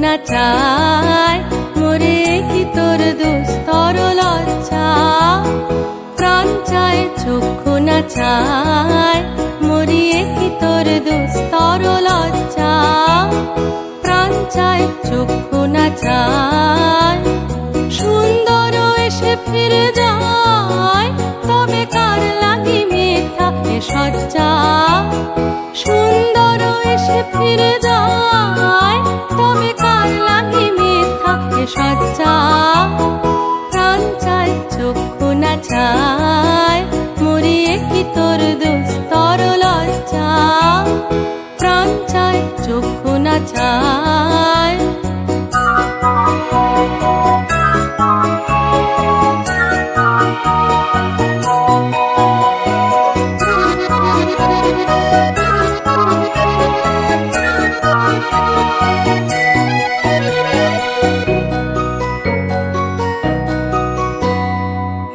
না চায়, মোরে কি তোর দুস্তর লজ্জা। প্রাণ চায় চক্ষু না চায়, মরিয়ে কি তোর দুস্তর লজ্জা। প্রাণ চায় চক্ষু না চায়, সুন্দর এসে ফিরে যায়, তবে কার লাগি মিথ্যা এ সজ্জা। সুন্দর এসে ফিরে যায়, তবে কার লাগি মিথ্যা এ সজ্জা। প্রাণ চায় চক্ষু না চায়, মরিয়ে কি তোর দুস্তর লজ্জা। প্রাণ চায় চক্ষু না চায়।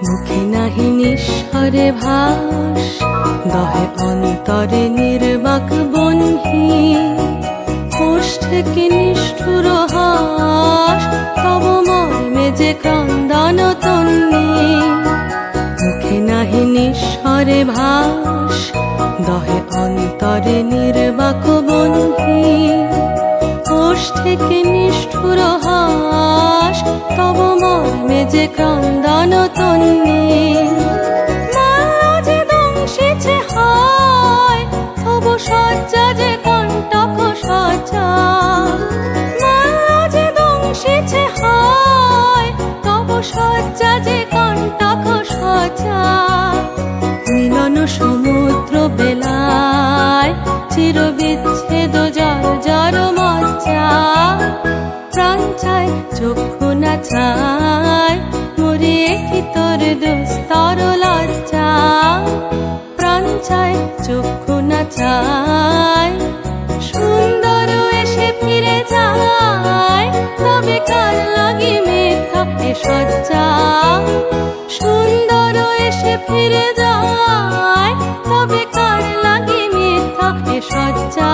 মুখে নাহি নিঃস্বরে ভাস, দহে অন্তরে নির্বাক বহ্নি। ওষ্ঠে কি নিষ্ঠুর হাস, তব মর্মে যে ক্রন্দন তন্নি। মুখে নাহি নিঃস্বরে ভাস, দহে অন্তরে নির্বাক বহ্নি। ওষ্ঠে কি নিষ্ঠুর হাস, তব মর্মে যে ক্রন্দন তন্নি। মালা যে দংশিছে হয়, তবু সজ্জা যে কণ্টক সজ্জা। মালা যে দংশিছে হয়, তবু সজ্জা যে কণ্টক সজ্জা। মিলন সমুদ্র বেলায়, চির বিচ্ছেদ জর জর মজ্জা। প্রাণ চায় চক্ষু না চায়, মরিয়ে কি তোর দুস্তর লজ্জা। প্রাণ চায় চক্ষু না চায়, সুন্দর এসে ফিরে যায়, তবে কার লাগি মিথ্যা এ সজ্জা। সুন্দর এসে ফিরে যায়, তবে কার লাগি মিথ্যা এ সজ্জা।